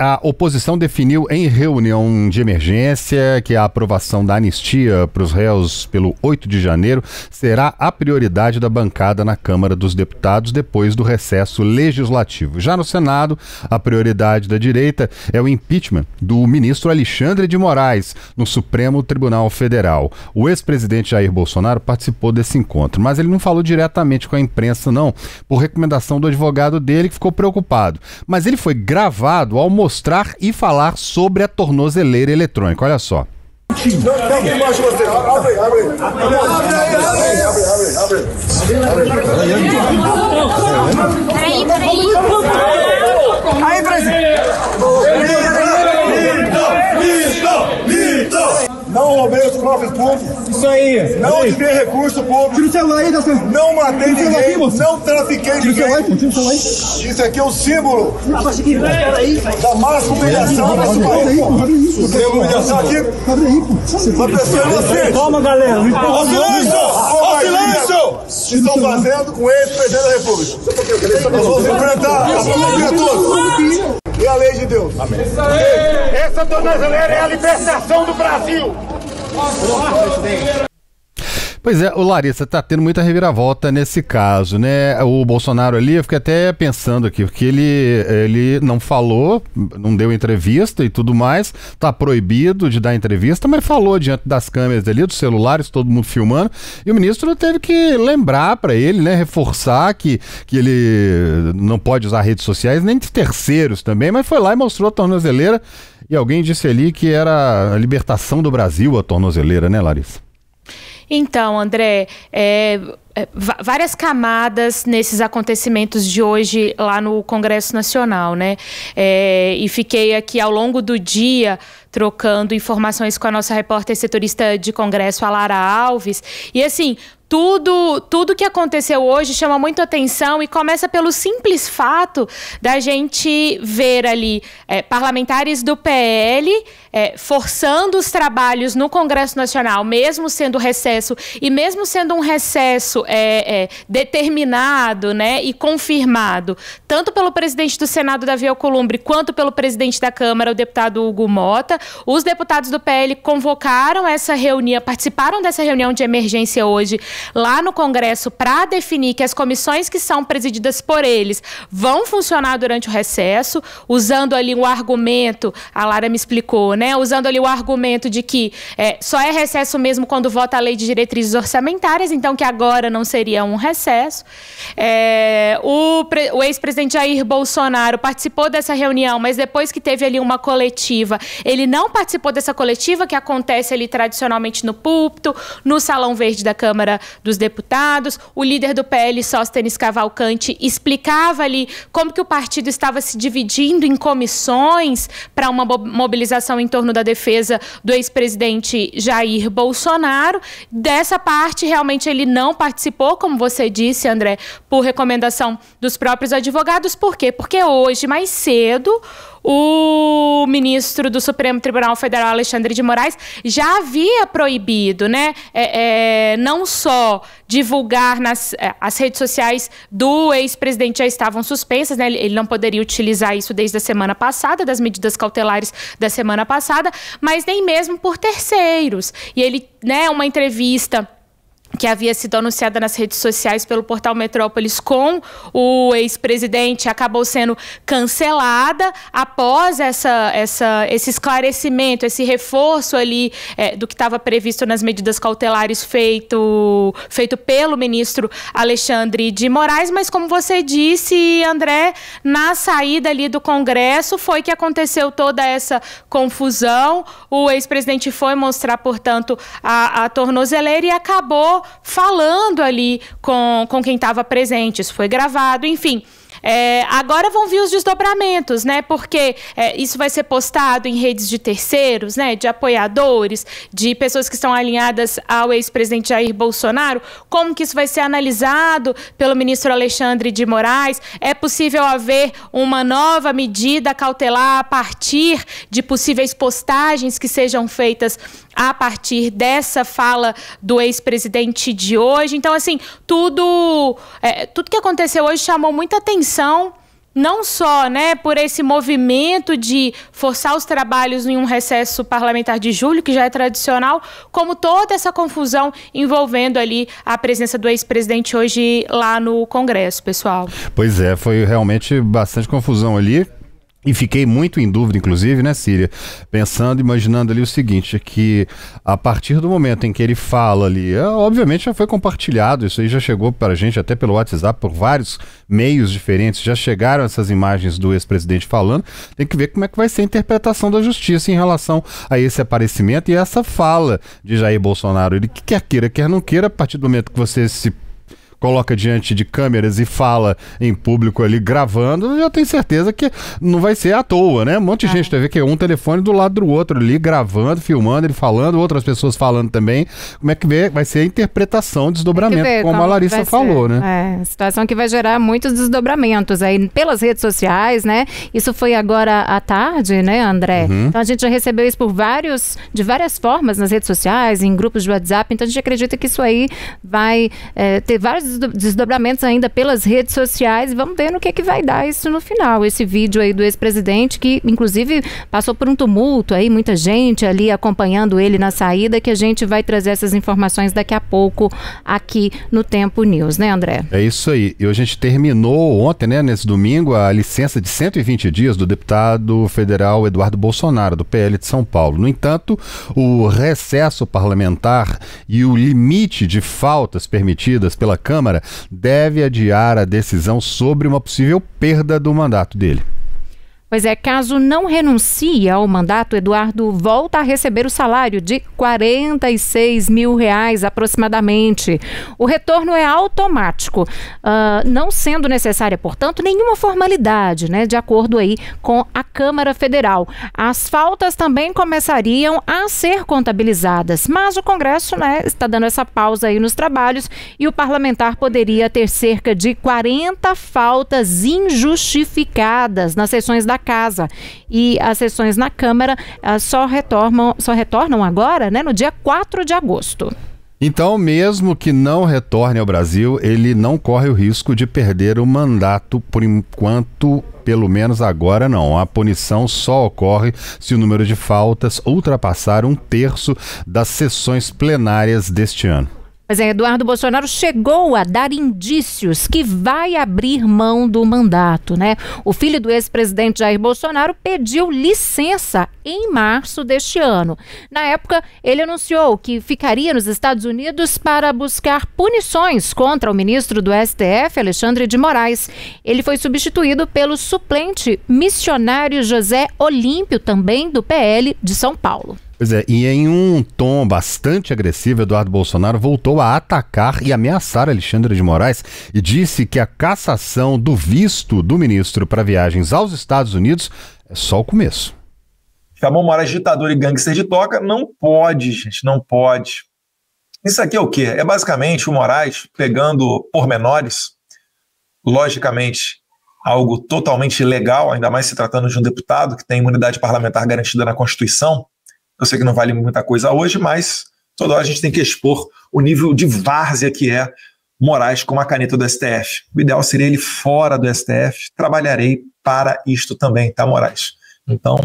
A oposição definiu em reunião de emergência que a aprovação da anistia para os réus pelo 8 de janeiro será a prioridade da bancada na Câmara dos Deputados depois do recesso legislativo. Já no Senado, a prioridade da direita é o impeachment do ministro Alexandre de Moraes no Supremo Tribunal Federal. O ex-presidente Jair Bolsonaro participou desse encontro, mas ele não falou diretamente com a imprensa, não, por recomendação do advogado dele, que ficou preocupado. Mas ele foi gravado ao mostrar e falar sobre a tornozeleira eletrônica. Olha só. Aí, presidente. Não roubei os cofres públicos. Isso aí. Não desviei recurso público. Tira o celular aí, não matei ninguém. Não trafiquei ninguém. Isso aqui é o símbolo da máxima humilhação desse país. Você humilhação aqui? Uma pessoa inocente. Toma, galera. Ó silêncio! Estão fazendo com ex-presidente da República. Nós vamos enfrentar a família toda. E a lei de Deus. Amém. Essa tornozeleira é a libertação do Brasil. Pois é, o Larissa, tá tendo muita reviravolta nesse caso, né? O Bolsonaro ali, eu fiquei até pensando aqui, porque ele não falou, não deu entrevista e tudo mais, tá proibido de dar entrevista, mas falou diante das câmeras ali, dos celulares, todo mundo filmando, e o ministro teve que lembrar para ele, né, reforçar que ele não pode usar redes sociais, nem de terceiros também, mas foi lá e mostrou a tornozeleira, e alguém disse ali que era a libertação do Brasil a tornozeleira, né, Larissa? Então, André, várias camadas nesses acontecimentos de hoje lá no Congresso Nacional, né? E fiquei aqui ao longo do dia trocando informações com a nossa repórter setorista de Congresso, a Lara Alves, e assim, tudo que aconteceu hoje chama muito atenção e começa pelo simples fato da gente ver ali parlamentares do PL forçando os trabalhos no Congresso Nacional, mesmo sendo recesso e mesmo sendo um recesso determinado, né, e confirmado, tanto pelo presidente do Senado, Davi Alcolumbre, quanto pelo presidente da Câmara, o deputado Hugo Mota. Os deputados do PL convocaram essa reunião, participaram dessa reunião de emergência hoje, lá no Congresso, para definir que as comissões que são presididas por eles vão funcionar durante o recesso, usando ali o argumento, a Lara me explicou, né? Usando ali o argumento de que só é recesso mesmo quando vota a lei de diretrizes orçamentárias, então que agora não seria um recesso. O ex-presidente Jair Bolsonaro participou dessa reunião, mas depois que teve ali uma coletiva, ele não participou dessa coletiva, que acontece ali tradicionalmente no púlpito, no Salão Verde da Câmara dos Deputados. O líder do PL, Sóstenes Cavalcante, explicava ali como que o partido estava se dividindo em comissões para uma mobilização em torno da defesa do ex-presidente Jair Bolsonaro. Dessa parte, realmente, ele não participou, como você disse, André, por recomendação dos próprios advogados. Por quê? Porque hoje, mais cedo, o ministro do Supremo Tribunal Federal, Alexandre de Moraes, já havia proibido, né, não só divulgar as redes sociais do ex-presidente, já estavam suspensas, né, ele não poderia utilizar isso desde a semana passada, das medidas cautelares da semana passada, mas nem mesmo por terceiros. E ele, né, uma entrevista que havia sido anunciada nas redes sociais pelo portal Metrópolis com o ex-presidente, acabou sendo cancelada após esse esclarecimento, esse reforço ali do que estava previsto nas medidas cautelares feito pelo ministro Alexandre de Moraes. Mas, como você disse, André, na saída ali do Congresso foi que aconteceu toda essa confusão. O ex-presidente foi mostrar, portanto, a tornozeleira e acabou falando ali com quem estava presente. Isso foi gravado, enfim. Agora vão vir os desdobramentos, né? Porque isso vai ser postado em redes de terceiros, né? De apoiadores, de pessoas que estão alinhadas ao ex-presidente Jair Bolsonaro. Como que isso vai ser analisado pelo ministro Alexandre de Moraes? É possível haver uma nova medida cautelar a partir de possíveis postagens que sejam feitas a partir dessa fala do ex-presidente de hoje? Então, assim, tudo que aconteceu hoje chamou muita atenção não só, né, por esse movimento de forçar os trabalhos em um recesso parlamentar de julho, que já é tradicional, como toda essa confusão envolvendo ali a presença do ex-presidente hoje lá no Congresso, pessoal. Pois é, foi realmente bastante confusão ali. E fiquei muito em dúvida, inclusive, né, Síria, imaginando ali o seguinte, que a partir do momento em que ele fala ali, obviamente já foi compartilhado, isso aí já chegou para a gente até pelo WhatsApp, por vários meios diferentes, já chegaram essas imagens do ex-presidente falando, tem que ver como é que vai ser a interpretação da justiça em relação a esse aparecimento e essa fala de Jair Bolsonaro. Ele quer queira, quer não queira, a partir do momento que você se coloca diante de câmeras e fala em público ali gravando, eu tenho certeza que não vai ser à toa, né? Um monte de gente vai ver que é um telefone do lado do outro ali, gravando, filmando, ele falando, outras pessoas falando também. Como é que vai ser a interpretação, desdobramento, como a Larissa falou, né? Situação que vai gerar muitos desdobramentos aí pelas redes sociais, né? Isso foi agora à tarde, né, André? Então a gente já recebeu isso de várias formas nas redes sociais, em grupos de WhatsApp, então a gente acredita que isso aí vai ter vários desdobramentos ainda pelas redes sociais e vamos ver no que vai dar isso no final. Esse vídeo aí do ex-presidente que inclusive passou por um tumulto aí, muita gente ali acompanhando ele na saída, que a gente vai trazer essas informações daqui a pouco aqui no Tempo News, né, André? É isso aí. E a gente terminou ontem, né, nesse domingo, a licença de 120 dias do deputado federal Eduardo Bolsonaro, do PL de São Paulo. No entanto, o recesso parlamentar e o limite de faltas permitidas pela Câmara deve adiar a decisão sobre uma possível perda do mandato dele. Pois é, caso não renuncie ao mandato, Eduardo volta a receber o salário de R$46 mil aproximadamente. O retorno é automático, não sendo necessária, portanto, nenhuma formalidade, né, de acordo aí com a Câmara Federal. As faltas também começariam a ser contabilizadas, mas o Congresso, né, está dando essa pausa aí nos trabalhos e o parlamentar poderia ter cerca de 40 faltas injustificadas nas sessões da Casa. E as sessões na Câmara só retornam agora, né, no dia 4 de agosto. Então, mesmo que não retorne ao Brasil, ele não corre o risco de perder o mandato por enquanto, pelo menos agora não. A punição só ocorre se o número de faltas ultrapassar 1/3 das sessões plenárias deste ano. Mas Eduardo Bolsonaro chegou a dar indícios que vai abrir mão do mandato, né? O filho do ex-presidente Jair Bolsonaro pediu licença em março deste ano. Na época, ele anunciou que ficaria nos Estados Unidos para buscar punições contra o ministro do STF, Alexandre de Moraes. Ele foi substituído pelo suplente missionário José Olímpio, também do PL de São Paulo. Pois é, e em um tom bastante agressivo, Eduardo Bolsonaro voltou a atacar e ameaçar Alexandre de Moraes e disse que a cassação do visto do ministro para viagens aos Estados Unidos é só o começo. Chamou Moraes de ditador e gangster de toca? Não pode, gente, não pode. Isso aqui é o quê? É basicamente o Moraes pegando pormenores, logicamente algo totalmente ilegal, ainda mais se tratando de um deputado que tem imunidade parlamentar garantida na Constituição. Eu sei que não vale muita coisa hoje, mas toda hora a gente tem que expor o nível de várzea que é Moraes com a caneta do STF. O ideal seria ele fora do STF. Trabalharei para isto também, tá, Moraes? Então,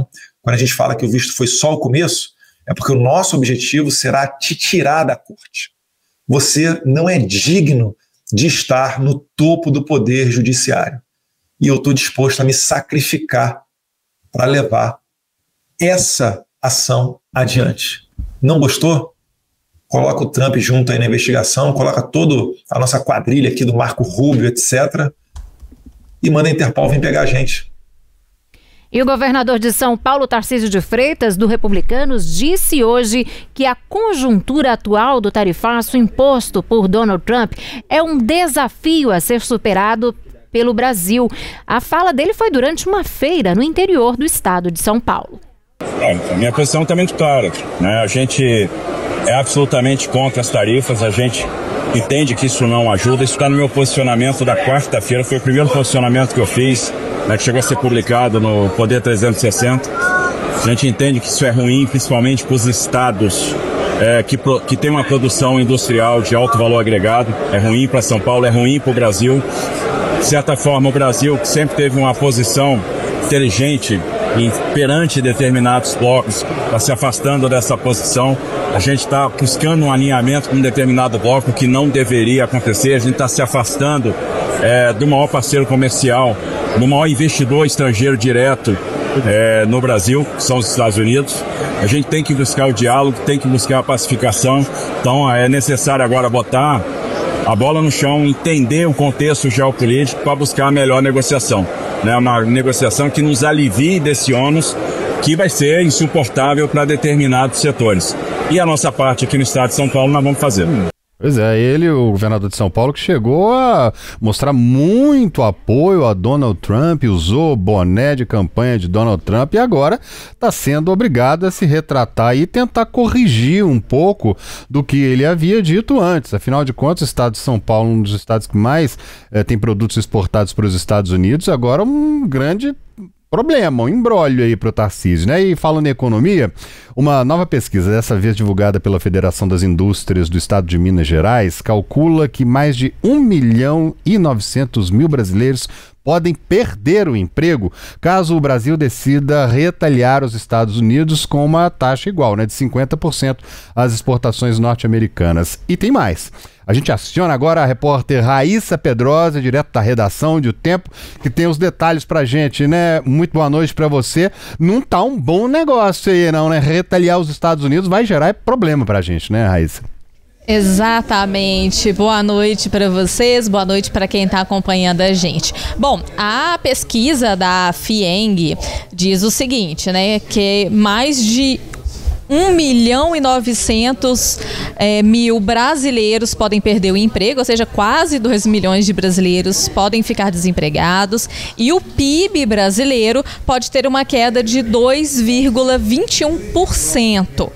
quando a gente fala que o visto foi só o começo, é porque o nosso objetivo será te tirar da corte. Você não é digno de estar no topo do poder judiciário. E eu estou disposto a me sacrificar para levar essa ação adiante. Não gostou? Coloca o Trump junto aí na investigação, coloca toda a nossa quadrilha aqui do Marco Rubio, etc. E manda a Interpol vir pegar a gente. E o governador de São Paulo, Tarcísio de Freitas, do Republicanos, disse hoje que a conjuntura atual do tarifaço imposto por Donald Trump é um desafio a ser superado pelo Brasil. A fala dele foi durante uma feira no interior do estado de São Paulo. A minha posição está muito clara, né? A gente é absolutamente contra as tarifas, a gente entende que isso não ajuda. Isso está no meu posicionamento da quarta-feira, foi o primeiro posicionamento que eu fiz, né, que chegou a ser publicado no Poder 360. A gente entende que isso é ruim, principalmente para os estados que tem uma produção industrial de alto valor agregado. É ruim para São Paulo, é ruim para o Brasil. De certa forma, o Brasil, que sempre teve uma posição inteligente perante determinados blocos, está se afastando dessa posição. A gente está buscando um alinhamento com um determinado bloco que não deveria acontecer. A gente está se afastando do maior parceiro comercial, do maior investidor estrangeiro direto no Brasil, que são os Estados Unidos. A gente tem que buscar o diálogo, tem que buscar a pacificação. Então é necessário agora botar a bola no chão, entender o contexto geopolítico para buscar a melhor negociação. Uma negociação que nos alivie desse ônus que vai ser insuportável para determinados setores. E a nossa parte aqui no estado de São Paulo nós vamos fazer. Pois é, ele, o governador de São Paulo, que chegou a mostrar muito apoio a Donald Trump, usou o boné de campanha de Donald Trump e agora está sendo obrigado a se retratar e tentar corrigir um pouco do que ele havia dito antes. Afinal de contas, o estado de São Paulo, um dos estados que mais tem produtos exportados para os Estados Unidos, agora um grande problema, um imbróglio aí para o Tarcísio, né? E falando em economia, uma nova pesquisa, dessa vez divulgada pela Federação das Indústrias do Estado de Minas Gerais, calcula que mais de 1.900.000 brasileiros podem perder o emprego caso o Brasil decida retaliar os Estados Unidos com uma taxa igual, né, de 50% às exportações norte-americanas. E tem mais. A gente aciona agora a repórter Raíssa Pedrosa, direto da redação de O Tempo, que tem os detalhes pra gente, né? Muito boa noite pra você. Não tá um bom negócio aí, não, né? Retaliar os Estados Unidos vai gerar problema pra gente, né, Raíssa? Exatamente. Boa noite para vocês, boa noite para quem está acompanhando a gente. Bom, a pesquisa da FIENG diz o seguinte, né, que mais de 1.900.000 brasileiros podem perder o emprego, ou seja, quase 2 milhões de brasileiros podem ficar desempregados e o PIB brasileiro pode ter uma queda de 2,21%.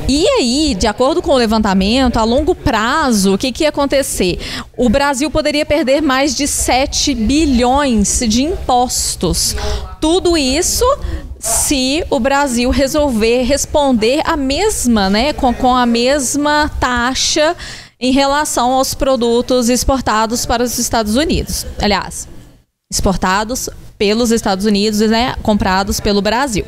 E aí, de acordo com o levantamento, a longo prazo, o que ia acontecer? O Brasil poderia perder mais de 7 bilhões de impostos. Tudo isso se o Brasil resolver responder a mesma, né, com a mesma taxa em relação aos produtos exportados para os Estados Unidos. Aliás, exportados pelos Estados Unidos, né, comprados pelo Brasil.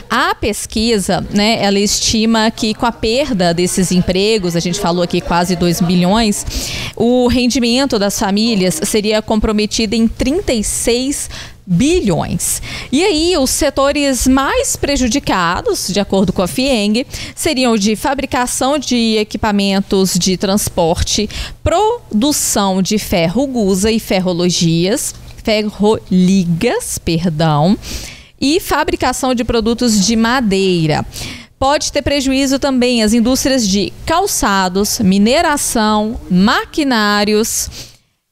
A pesquisa, né, ela estima que com a perda desses empregos, a gente falou aqui quase 2 bilhões, o rendimento das famílias seria comprometido em 36 bilhões. E aí, os setores mais prejudicados, de acordo com a FIENG, seriam o de fabricação de equipamentos de transporte, produção de ferro-gusa e ferroligas, e fabricação de produtos de madeira. Pode ter prejuízo também as indústrias de calçados, mineração, maquinários,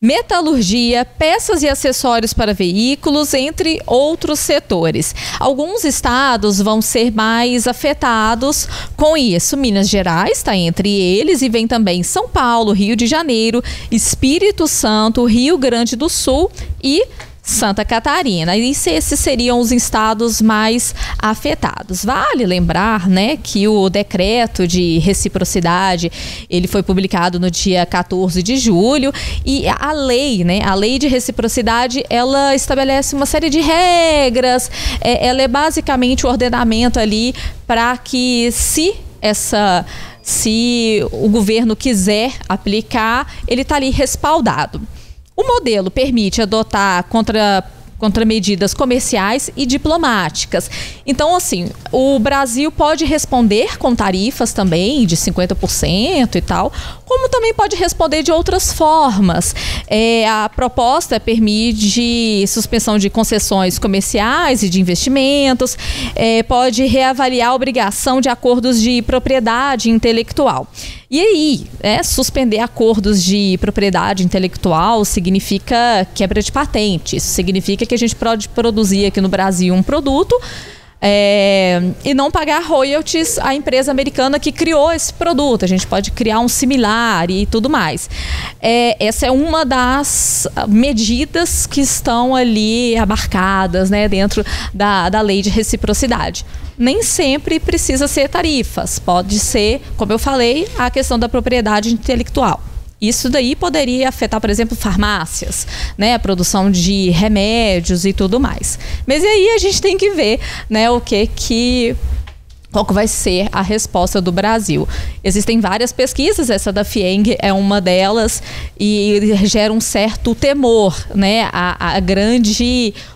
metalurgia, peças e acessórios para veículos, entre outros setores. Alguns estados vão ser mais afetados com isso. Minas Gerais está entre eles e vem também São Paulo, Rio de Janeiro, Espírito Santo, Rio Grande do Sul e Santa Catarina. E esses seriam os estados mais afetados. Vale lembrar, né, que o decreto de reciprocidade, ele foi publicado no dia 14 de julho e a lei, né, a lei de reciprocidade, ela estabelece uma série de regras, ela é basicamente o ordenamento ali para que se o governo quiser aplicar, ele está ali respaldado. O modelo permite adotar contramedidas comerciais e diplomáticas. Então, assim, o Brasil pode responder com tarifas também de 50% e tal, como também pode responder de outras formas. A proposta permite suspensão de concessões comerciais e de investimentos, pode reavaliar a obrigação de acordos de propriedade intelectual. E aí, suspender acordos de propriedade intelectual significa quebra de patente. Isso significa que a gente pode produzir aqui no Brasil um produto e não pagar royalties à empresa americana que criou esse produto. A gente pode criar um similar e tudo mais. Essa é uma das medidas que estão ali abarcadas, né, dentro da lei de reciprocidade. Nem sempre precisa ser tarifas, pode ser, como eu falei, a questão da propriedade intelectual. Isso daí poderia afetar, por exemplo, farmácias, né, a produção de remédios e tudo mais. Mas aí a gente tem que ver, né, qual que vai ser a resposta do Brasil. Existem várias pesquisas, essa da FIENG é uma delas, e gera um certo temor, né?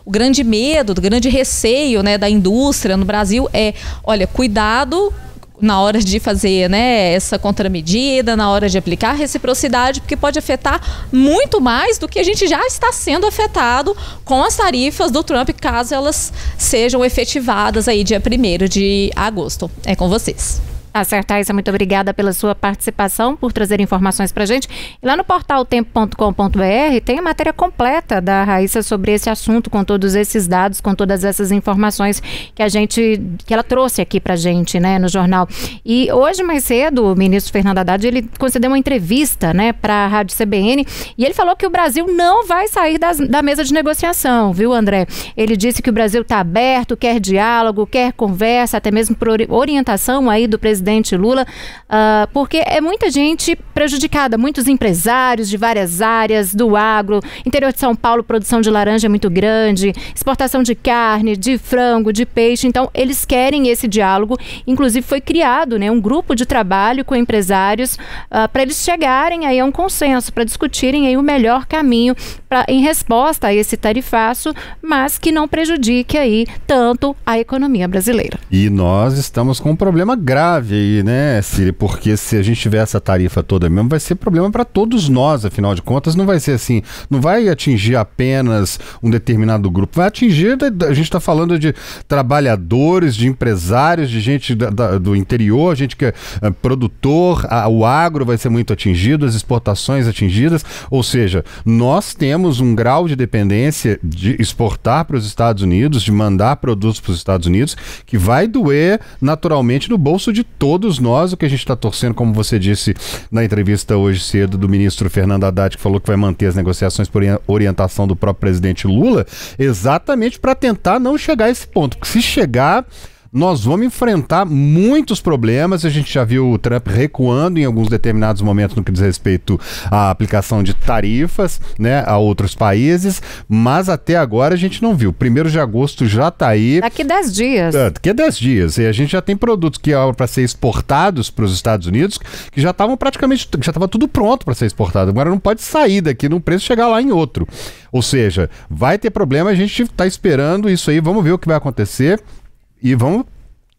O grande medo, o grande receio, né, da indústria no Brasil é, olha, cuidado na hora de fazer, né, essa contramedida, na hora de aplicar a reciprocidade, porque pode afetar muito mais do que a gente já está sendo afetado com as tarifas do Trump, caso elas sejam efetivadas aí dia 1º de agosto. É com vocês. Tá certo, Raíssa, muito obrigada pela sua participação, por trazer informações pra gente. E lá no portal tempo.com.br tem a matéria completa da Raíssa sobre esse assunto, com todos esses dados, com todas essas informações que ela trouxe aqui pra gente, né, no jornal. E hoje, mais cedo, o ministro Fernando Haddad, ele concedeu uma entrevista, né, pra Rádio CBN, e ele falou que o Brasil não vai sair da mesa de negociação, viu, André? Ele disse que o Brasil está aberto, quer diálogo, quer conversa, até mesmo por orientação aí do presidente Lula, porque é muita gente prejudicada, muitos empresários de várias áreas do agro, interior de São Paulo, produção de laranja é muito grande, exportação de carne, de frango, de peixe, então eles querem esse diálogo, inclusive foi criado, né, um grupo de trabalho com empresários para eles chegarem aí a um consenso, para discutirem aí o melhor caminho em resposta a esse tarifaço, mas que não prejudique aí tanto a economia brasileira. E nós estamos com um problema grave aí, né, Ciri? Porque se a gente tiver essa tarifa toda mesmo, vai ser problema para todos nós, afinal de contas, não vai ser assim, não vai atingir apenas um determinado grupo, vai atingir, a gente está falando de trabalhadores, de empresários, de gente do interior, gente que é produtor, o agro vai ser muito atingido, as exportações atingidas, ou seja, nós temos um grau de dependência de exportar para os Estados Unidos, de mandar produtos para os Estados Unidos, que vai doer naturalmente no bolso de todos nós. O que a gente está torcendo, como você disse na entrevista hoje cedo do ministro Fernando Haddad, que falou que vai manter as negociações por orientação do próprio presidente Lula, exatamente para tentar não chegar a esse ponto, porque se chegar, nós vamos enfrentar muitos problemas. A gente já viu o Trump recuando em alguns determinados momentos no que diz respeito à aplicação de tarifas, né, a outros países, mas até agora a gente não viu. 1º de agosto já está aí. Daqui 10 dias. Daqui a 10 dias. E a gente já tem produtos que eram para ser exportados para os Estados Unidos, que já estavam praticamente, já estava tudo pronto para ser exportado. Agora não pode sair daqui num preço e chegar lá em outro. Ou seja, vai ter problema, a gente está esperando isso aí, vamos ver o que vai acontecer. E vamos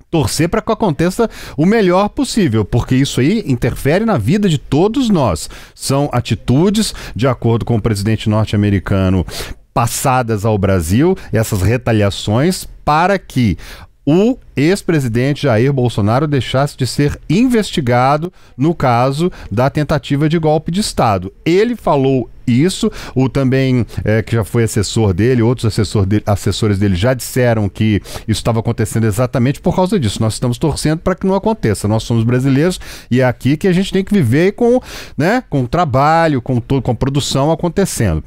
torcer para que aconteça o melhor possível, porque isso aí interfere na vida de todos nós. São atitudes, de acordo com o presidente norte-americano, passadas ao Brasil, essas retaliações para que o ex-presidente Jair Bolsonaro deixasse de ser investigado no caso da tentativa de golpe de Estado. Ele falou isso, o também que já foi assessor dele, outros assessores dele já disseram que isso estava acontecendo exatamente por causa disso. Nós estamos torcendo para que não aconteça. Nós somos brasileiros e é aqui que a gente tem que viver com trabalho, com produção acontecendo.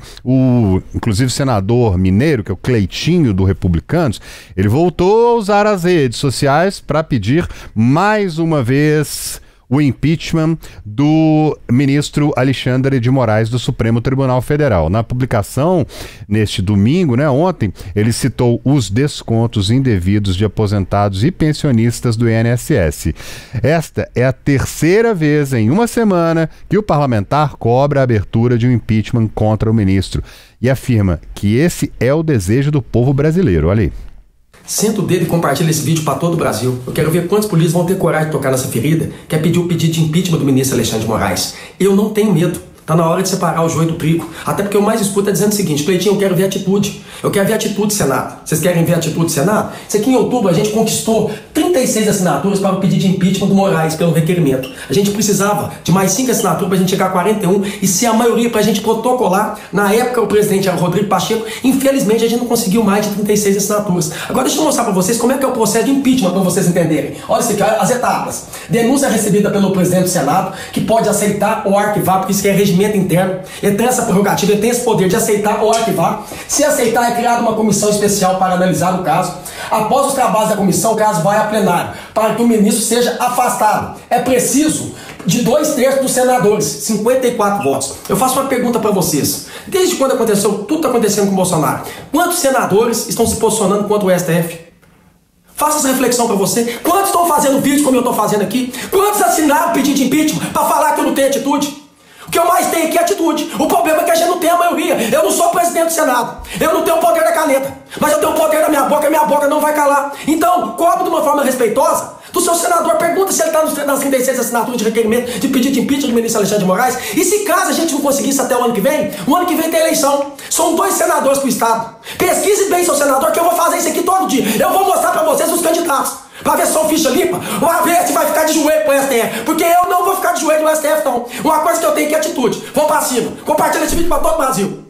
Inclusive o senador mineiro, que é o Cleitinho do Republicanos, ele voltou a usar as redes sociais para pedir mais uma vez o impeachment do ministro Alexandre de Moraes do Supremo Tribunal Federal. Na publicação, neste domingo, ontem, ele citou os descontos indevidos de aposentados e pensionistas do INSS. Esta é a 3ª vez em uma semana que o parlamentar cobra a abertura de um impeachment contra o ministro e afirma que esse é o desejo do povo brasileiro. Olha aí. Senta o dedo e compartilha esse vídeo para todo o Brasil. Eu quero ver quantos polícias vão ter coragem de tocar nessa ferida, que é pedir o pedido de impeachment do ministro Alexandre de Moraes. Eu não tenho medo. Tá na hora de separar o joio do trigo. Até porque o mais escuto é dizendo o seguinte: Cleitinho, eu quero ver atitude. Eu quero ver atitude, Senado. Vocês querem ver atitude, Senado? Isso aqui em outubro a gente conquistou 36 assinaturas para o pedido de impeachment do Moraes pelo requerimento. A gente precisava de mais 5 assinaturas para a gente chegar a 41 e ser a maioria para a gente protocolar. Na época o presidente era o Rodrigo Pacheco. Infelizmente a gente não conseguiu mais de 36 assinaturas. Agora deixa eu mostrar para vocês como é que é o processo de impeachment para vocês entenderem. Olha isso aqui, as etapas. Denúncia recebida pelo presidente do Senado, que pode aceitar ou arquivar, porque isso é regimento interno. Ele tem essa prerrogativa, ele tem esse poder de aceitar ou arquivar. Se aceitar, é criada uma comissão especial para analisar o caso. Após os trabalhos da comissão, o caso vai a plenário, para que o ministro seja afastado. É preciso de 2/3 dos senadores, 54 votos. Eu faço uma pergunta para vocês. Desde quando aconteceu, tudo está acontecendo com o Bolsonaro, quantos senadores estão se posicionando contra o STF? Faça essa reflexão para você. Quantos estão fazendo vídeo como eu estou fazendo aqui? Quantos assinaram pedido de impeachment para falar que eu não tenho atitude? O que eu mais tenho aqui é atitude. O problema é que a gente não tem a maioria. Eu não sou presidente do Senado. Eu não tenho o poder da caneta. Mas eu tenho o poder da minha boca não vai calar. Então, cobro de uma forma respeitosa do seu senador. Pergunta se ele está nas 36 assinaturas de requerimento de pedido de impeachment do ministro Alexandre de Moraes. E se caso a gente não conseguir isso até o ano que vem tem eleição. São 2 senadores pro Estado. Pesquise bem, seu senador, que eu vou fazer isso aqui todo dia. Eu vou mostrar para vocês os candidatos. Pra ver se são ficha limpa, pra ver se vai ficar de joelho pro STF. Porque eu não vou ficar de joelho no STF, não. Uma coisa que eu tenho que é atitude. Vou pra cima. Compartilha esse vídeo pra todo o Brasil.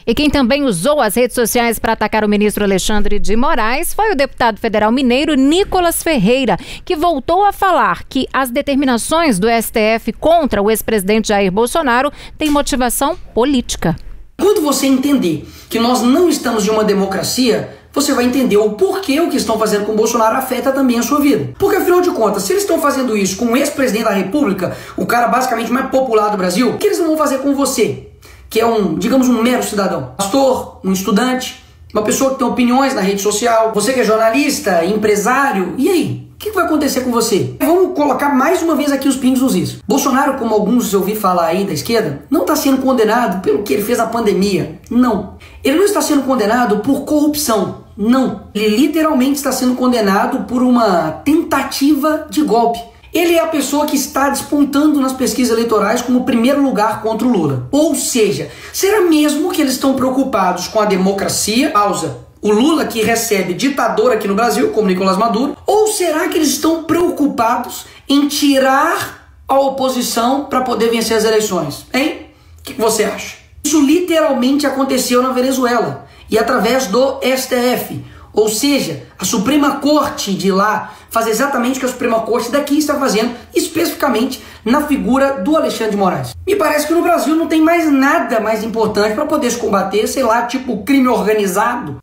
E quem também usou as redes sociais para atacar o ministro Alexandre de Moraes foi o deputado federal mineiro Nicolas Ferreira, que voltou a falar que as determinações do STF contra o ex-presidente Jair Bolsonaro têm motivação política. Quando você entender que nós não estamos em uma democracia, você vai entender o porquê o que estão fazendo com o Bolsonaro afeta também a sua vida. Porque, afinal de contas, se eles estão fazendo isso com o ex-presidente da República, o cara basicamente mais popular do Brasil, o que eles não vão fazer com você? Que é digamos, um mero cidadão. Pastor, um estudante, uma pessoa que tem opiniões na rede social, você que é jornalista, empresário, e aí? O que vai acontecer com você? Vamos colocar mais uma vez aqui os pingos nos is. Bolsonaro, como alguns eu ouvi falar aí da esquerda, não está sendo condenado pelo que ele fez na pandemia. Não. Ele não está sendo condenado por corrupção. Não. Ele literalmente está sendo condenado por uma tentativa de golpe. Ele é a pessoa que está despontando nas pesquisas eleitorais como primeiro lugar contra o Lula. Ou seja, será mesmo que eles estão preocupados com a democracia? Pausa. O Lula que recebe ditador aqui no Brasil, como Nicolás Maduro? Ou será que eles estão preocupados em tirar a oposição para poder vencer as eleições? Hein? O que você acha? Isso literalmente aconteceu na Venezuela e através do STF. Ou seja, a Suprema Corte de lá faz exatamente o que a Suprema Corte daqui está fazendo, especificamente na figura do Alexandre de Moraes. Me parece que no Brasil não tem mais nada mais importante para poder se combater, sei lá, tipo crime organizado.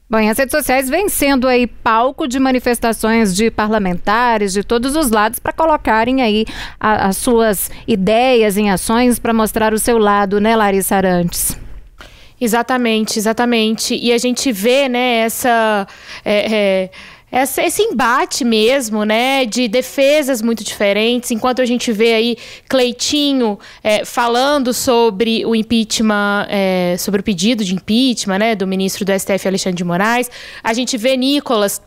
Bom, e as redes sociais vêm sendo aí palco de manifestações de parlamentares de todos os lados para colocarem aí as suas ideias em ações para mostrar o seu lado, né, Larissa Arantes? Exatamente, exatamente. E a gente vê, né, esse embate mesmo, né, de defesas muito diferentes, enquanto a gente vê aí Cleitinho falando sobre o impeachment, sobre o pedido de impeachment, né, do ministro do STF, Alexandre de Moraes, a gente vê Nicolas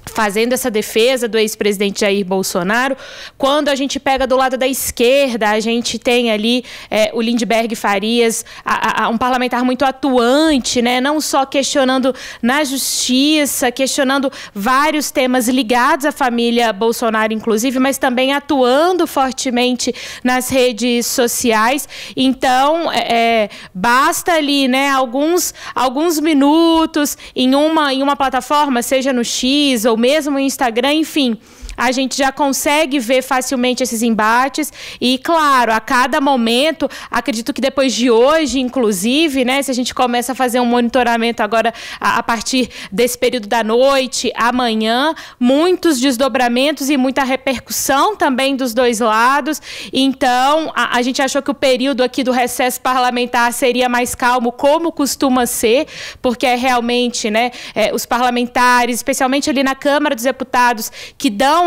fazendo essa defesa do ex-presidente Jair Bolsonaro. Quando a gente pega do lado da esquerda, a gente tem ali o Lindbergh Farias, um parlamentar muito atuante, né? Não só questionando na justiça, questionando vários temas ligados à família Bolsonaro, inclusive, mas também atuando fortemente nas redes sociais. Então, basta ali, né, alguns minutos em uma plataforma, seja no X ou mesmo no Instagram, enfim, a gente já consegue ver facilmente esses embates e, claro, a cada momento, acredito que depois de hoje, inclusive, né, se a gente começa a fazer um monitoramento agora a partir desse período da noite, amanhã, muitos desdobramentos e muita repercussão também dos dois lados. Então, a gente achou que o período aqui do recesso parlamentar seria mais calmo, como costuma ser, porque é realmente, né, os parlamentares, especialmente ali na Câmara dos Deputados, que dão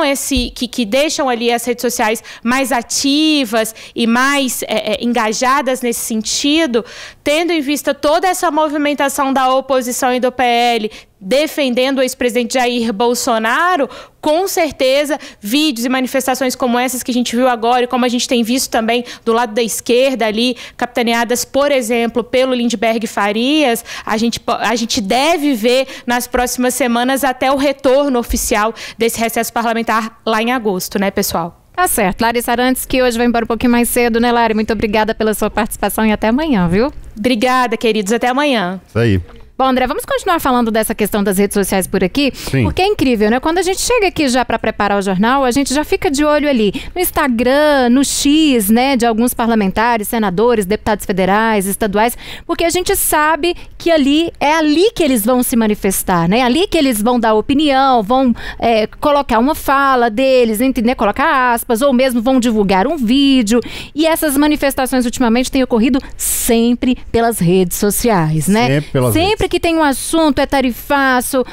que deixam ali as redes sociais mais ativas e mais engajadas nesse sentido, tendo em vista toda essa movimentação da oposição e do PL defendendo o ex-presidente Jair Bolsonaro, com certeza vídeos e manifestações como essas que a gente viu agora e como a gente tem visto também do lado da esquerda ali, capitaneadas, por exemplo, pelo Lindbergh Farias, a gente deve ver nas próximas semanas até o retorno oficial desse recesso parlamentar lá em agosto, né, pessoal? Tá certo. Larissa Arantes, que hoje vai embora um pouquinho mais cedo, né, Lari? Muito obrigada pela sua participação e até amanhã, viu? Obrigada, queridos. Até amanhã. Isso aí. Bom, André, vamos continuar falando dessa questão das redes sociais por aqui, porque é incrível, né? Quando a gente chega aqui já para preparar o jornal, a gente já fica de olho ali no Instagram, no X, né, de alguns parlamentares, senadores, deputados federais, estaduais, porque a gente sabe que é ali que eles vão se manifestar, né? Ali que eles vão dar opinião, vão colocar uma fala deles, entender, colocar aspas, ou mesmo vão divulgar um vídeo. E essas manifestações ultimamente têm ocorrido sempre pelas redes sociais, né? Sempre que tem um assunto, é tarifaço,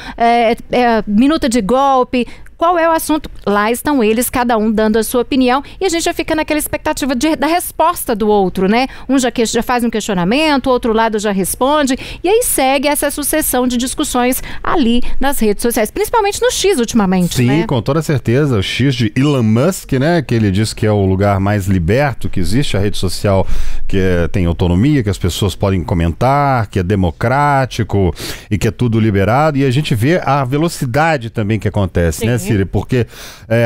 minuta de golpe. Qual é o assunto? Lá estão eles, cada um dando a sua opinião, e a gente já fica naquela expectativa da resposta do outro, né? Um já faz um questionamento, o outro lado já responde, e aí segue essa sucessão de discussões ali nas redes sociais, principalmente no X ultimamente, Sim, né? com toda certeza, o X de Elon Musk, né? Que ele diz que é o lugar mais liberto que existe, a rede social que tem autonomia, que as pessoas podem comentar, que é democrático e que é tudo liberado, e a gente vê a velocidade também que acontece, né, Círia? Porque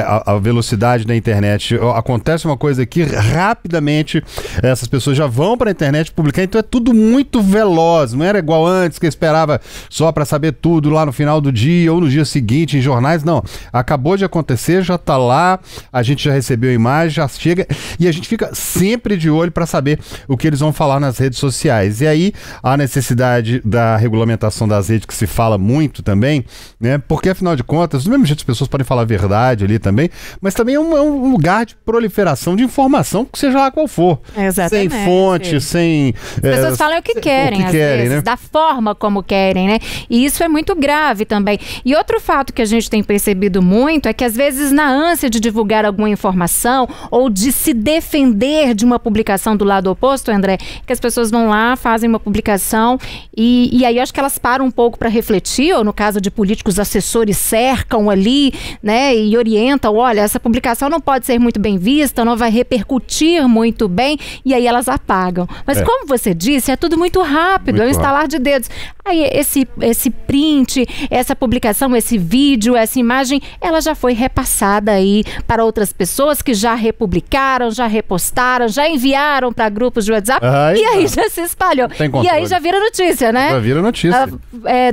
a velocidade da internet, acontece uma coisa aqui, rapidamente essas pessoas já vão para a internet publicar, então é tudo muito veloz, não era igual antes, que esperava só para saber tudo lá no final do dia ou no dia seguinte em jornais, não, acabou de acontecer, já está lá, a gente já recebeu a imagem, já chega, e a gente fica sempre de olho para saber o que eles vão falar nas redes sociais. E aí a necessidade da regulamentação das redes, que se fala muito também, né? Porque afinal de contas, do mesmo jeito as pessoas podem falar a verdade ali também, mas também é um lugar de proliferação de informação, seja lá qual for. Exatamente. Sem fonte, sem... As pessoas falam o que querem, às vezes, né? Da forma como querem, né? E isso é muito grave também. E outro fato que a gente tem percebido muito é que, às vezes, na ânsia de divulgar alguma informação ou de se defender de uma publicação do lado oposto, André, que as pessoas vão lá, fazem uma publicação e aí acho que elas param um pouco para refletir, ou no caso de políticos, assessores cercam ali, né, e orientam, olha, essa publicação não pode ser muito bem vista, não vai repercutir muito bem, e aí elas apagam. Mas como você disse, é tudo muito rápido, é um estalar de dedos. Aí esse print, essa publicação, esse vídeo, essa imagem, ela já foi repassada aí para outras pessoas que já republicaram, já repostaram, já enviaram para grupos de WhatsApp, e aí já se espalhou. E aí já vira notícia, né? Já vira notícia.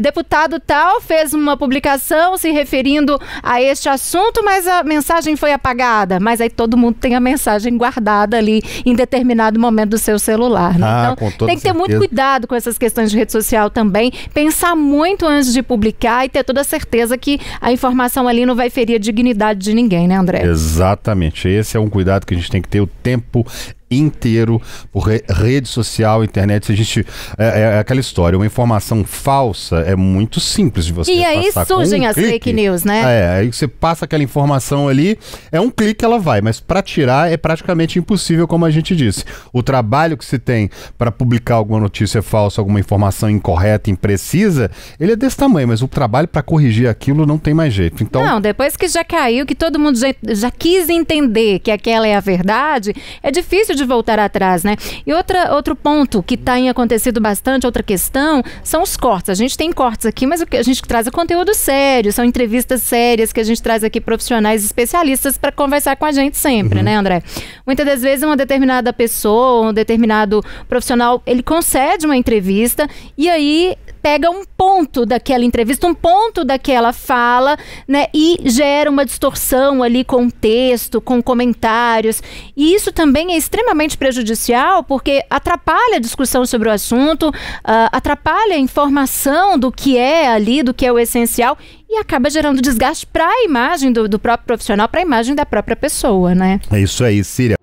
Deputado tal fez uma publicação se referindo a este assunto, mas a mensagem foi apagada. Mas aí todo mundo tem a mensagem guardada ali em determinado momento do seu celular, né? Então tem que ter muito cuidado com essas questões de rede social também, pensar muito antes de publicar e ter toda a certeza que a informação ali não vai ferir a dignidade de ninguém, né, André? Exatamente, esse é um cuidado que a gente tem que ter o tempo inteiro por rede social, internet. Se a gente é aquela história, uma informação falsa é muito simples de você e aí surgem as fake news, né? Aí você passa aquela informação ali, é um clique, ela vai, mas para tirar é praticamente impossível, como a gente disse. O trabalho que se tem para publicar alguma notícia falsa, alguma informação incorreta, imprecisa, ele é desse tamanho, mas o trabalho para corrigir aquilo não tem mais jeito. Então, não, depois que já caiu, que todo mundo já quis entender que aquela é a verdade, é difícil de voltar atrás, né? E outro ponto que tem acontecido bastante, outra questão, são os cortes. A gente tem cortes aqui, mas o que a gente traz é conteúdo sério, são entrevistas sérias que a gente traz aqui, profissionais especialistas para conversar com a gente sempre, né, André? Muitas das vezes uma determinada pessoa, um determinado profissional, ele concede uma entrevista e aí pega um ponto daquela entrevista, um ponto daquela fala, né, e gera uma distorção ali com o texto, com comentários. E isso também é extremamente prejudicial, porque atrapalha a discussão sobre o assunto, atrapalha a informação do que é ali, do que é o essencial, e acaba gerando desgaste para a imagem do próprio profissional, para a imagem da própria pessoa, né? É isso aí, Círia.